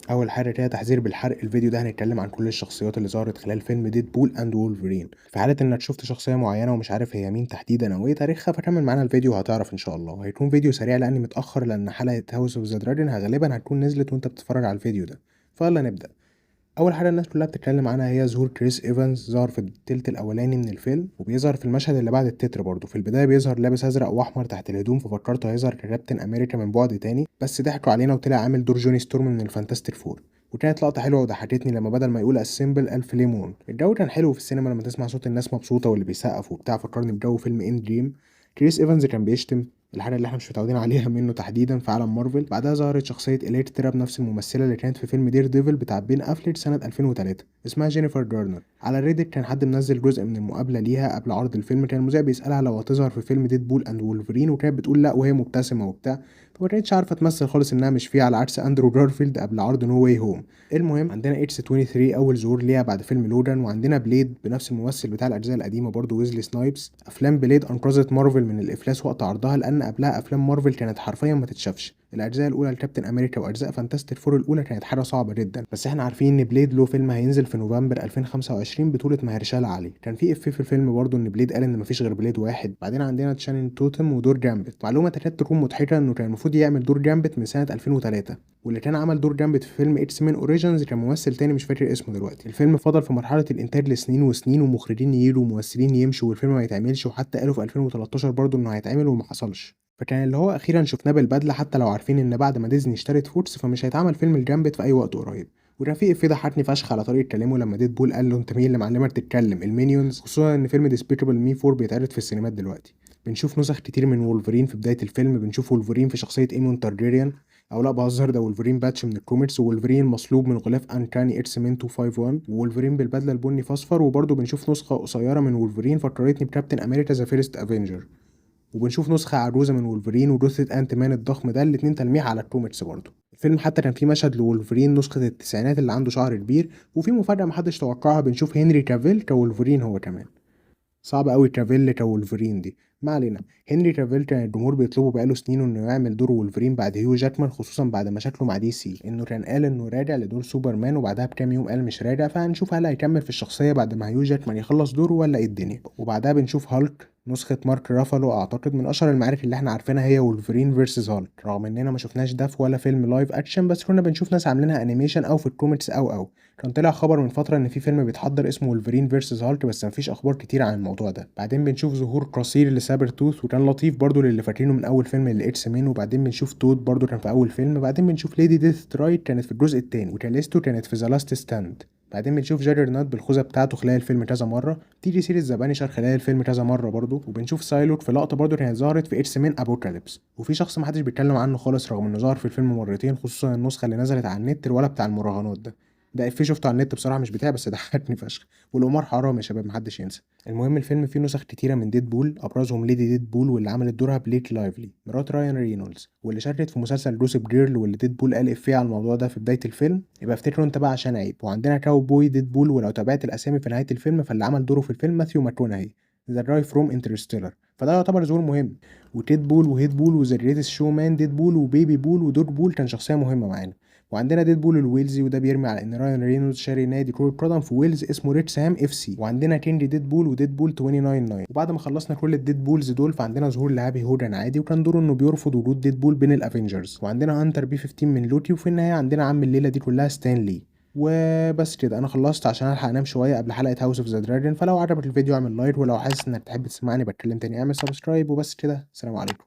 اول حاجه كده تحذير بالحرق. الفيديو ده هنتكلم عن كل الشخصيات اللي ظهرت خلال فيلم ديدبول اند وولفرين. في حاله انك شفت شخصيه معينه ومش عارف هي مين تحديدا او ايه تاريخها، فكمل معانا الفيديو وهتعرف ان شاء الله. هيكون فيديو سريع لاني متاخر، لان حلقه هاوس اوف ذا دراجون غالبا هتكون نزلت وانت بتتفرج على الفيديو ده. فيلا نبدا. اول حاجه الناس كلها بتتكلم عنها هي ظهور كريس ايفانز. ظهر في التلت الاولاني من الفيلم وبيظهر في المشهد اللي بعد التتر برضه. في البدايه بيظهر لابس ازرق واحمر تحت الهدوم، ففكرته هيظهر ككابتن امريكا من بعد تاني، بس ضحكوا علينا وطلع عامل دور جوني ستورم من الفانتاستيك فور. وكانت لقطه حلوه وضحكتني لما بدل ما يقول السيمبل الف ليمون. الجو كان حلو في السينما لما تسمع صوت الناس مبسوطه واللي بيسقف وبتاع، فكرني بجو فيلم اند جيم. كريس ايفانز كان بيشتم، الحاجه اللي احنا مش متعودين عليها منه تحديدا في عالم مارفل. بعدها ظهرت شخصيه اليكترا بنفس الممثله اللي كانت في فيلم دير ديفل بتاع بين افليت سنه 2003، اسمها جينيفر جارنر. على ريديت كان حد منزل جزء من المقابله ليها قبل عرض الفيلم، كان المذيع بيسالها لو هتظهر في فيلم ديدبول اند وولفرين، وكانت بتقول لا وهي مبتسمه وبتاع، فما كانتش عارفه تمثل خالص انها مش فيه، على عكس اندرو جارفيلد قبل عرض نو واي هوم. المهم عندنا اتش 23 اول ظهور ليها بعد فيلم لوجان، وعندنا بليد بنفس الممثل بتاع الاجزاء القديمه برضه ويزلي سنايبس. افلام بليد انقذت مارفل من الافلاس وقت عرضها، لان قبلها افلام مارفل كانت حرفيا ما تتشافش. الاجزاء الاولى لكابتن امريكا واجزاء فانتاستيك فور الاولى كانت حاجه صعبه جدا، بس احنا عارفين ان بليد له فيلم هينزل في نوفمبر 2025 بطوله مهرشالا علي. كان في في الفيلم برضه ان بليد قال ان مفيش غير بليد واحد. بعدين عندنا تشانين توتم ودور جامبت. معلومه تكاد تكون مضحكه انه كان المفروض يعمل دور جامبت من سنه 2003، واللي كان عمل دور جامبت في فيلم اكس مان اوريجينز كان ممثل تاني مش فاكر اسمه دلوقتي. الفيلم فضل في مرحله الانتاج لسنين وسنين، ومخرجين يجيله وممثلين يمشوا والفيلم ما يتعملش، وحتى قالوا في 2013 برضه انه هيتعمل وما حصلش. فكان اللي هو اخيرا شفناه بالبدله، حتى لو عارفين ان بعد ما ديزني اشترت فوكس فمش هيتعمل فيلم الجامبت في اي وقت قريب. ورفيق في ضحكني فشخ على طريقه كلامه لما ديدبول قال له انت مين اللي معلمك تتكلم؟ المينيونز. خصوصا ان فيلم ديسبيكابل مي 4 بيتعرض في السينمات دلوقتي. بنشوف نسخ كتير من وولفرين في بدايه الفيلم. بنشوف وولفرين في شخصيه ايمون تارجيريان، او لا بهزر، ده وولفرين باتش من الكوميكس، وولفرين مصلوب من غلاف انكاني اكس مان 251، وولفرين بالبدله البني فاصفر. وبرضه بنشوف نسخه قصيره من وولفرين فكرتني بكابتن امريكا ذا فيرست افنجر. وبنشوف نسخة عجوزة من وولفرين وجثة انت مان الضخم ده، الاتنين تلميح على الكوميكس برضه. الفيلم حتى كان فيه مشهد لولفرين نسخة التسعينات اللي عنده شعر كبير، وفي مفاجأة محدش توقعها، بنشوف هنري كافيل كولفرين هو كمان. صعب قوي كافيل كولفرين دي، ما علينا. هنري كافيل كان الجمهور بيطلبه بقاله سنين انه يعمل دور وولفرين بعد هيو جاكمان، خصوصا بعد مشاكله مع دي سي، انه كان قال انه راجع لدور سوبرمان وبعدها بكام يوم قال مش راجع. فهنشوف هل هيكمل في الشخصيه بعد ما هيو جاكمان يخلص دوره ولا ايه الدنيا. وبعدها بنشوف هالك نسخة مارك رافالو. اعتقد من اشهر المعارك اللي احنا عارفينها هي وولفرين فيرسز هالك، رغم اننا ما شفناش ده في ولا فيلم لايف اكشن، بس كنا بنشوف ناس عاملينها انيميشن او في الكوميكس او كان طلع خبر من فترة ان في فيلم بيتحضر اسمه وولفرين فيرسز هالك، بس مفيش اخبار كتير عن الموضوع ده. بعدين بنشوف ظهور قصير لسابر توث وكان لطيف برضو للي فاكرينه من اول فيلم للاكس مين. وبعدين بنشوف تود برضو كان في اول فيلم. بعدين بنشوف ليدي ديث ترايت كانت في الجزء التاني، وكاليستو كانت في ذا لاست ستاند. بعدين بنشوف جاجر نات بالخوذه بتاعته خلال الفيلم كذا مره، تيجي سيريس ذا بانشر خلال الفيلم كذا مره برضو، وبنشوف سايلوك في لقطه برضو كانت ظهرت في اكس مين ابوكاليبس. وفي شخص محدش بيتكلم عنه خالص رغم انه ظهر في الفيلم مرتين، خصوصا النسخه اللي نزلت على النت، الولا بتاع المراهنات ده افيه شفته على النت بصراحه مش بتاعي بس ضحكني فشخ. والقمار حرام يا شباب محدش ينسى. المهم الفيلم فيه نسخ كتيره من ديدبول، ابرزهم ليدي ديدبول واللي عملت دورها بليك لايفلي مرات رايان رينولدز، واللي شاركت في مسلسل جوسب جيرل، واللي ديدبول قال افيه على الموضوع ده في بدايه الفيلم، يبقى افتكروا انت بقى عشان عيب. وعندنا كاو بوي ديدبول، ولو تابعت الاسامي في نهايه الفيلم فاللي عمل دوره في الفيلم ماثيو ماكونهي، ذا جاي فروم انترستيلر، فده يعتبر ظهور مهم. وتيد بول وهيد بول وذا جريتست شو مان ديد بول وبيبي بول ودوج بول كان شخصيه مهمه معانا. وعندنا ديد بول الويلزي، وده بيرمي على ان رايان رينولدز شاري نادي كرة قدم في ويلز اسمه ريتسهام اف سي. وعندنا كينج ديد بول وديد بول 299. وبعد ما خلصنا كل الديد بولز دول فعندنا ظهور لهابي هوجن عادي، وكان دوره انه بيرفض وجود ديد بول بين الافنجرز. وعندنا هانتر بي 15 من لوتي، وفي النهايه عندنا عم الليله دي كلها ستان لي. وبس كده انا خلصت عشان الحق انام شويه قبل حلقه هاوس اوف ذا دراجون. فلو عجبك الفيديو اعمل لايك، ولو حاسس انك تحب تسمعني بتكلم تاني اعمل سبسكرايب. وبس كده، سلام عليكم.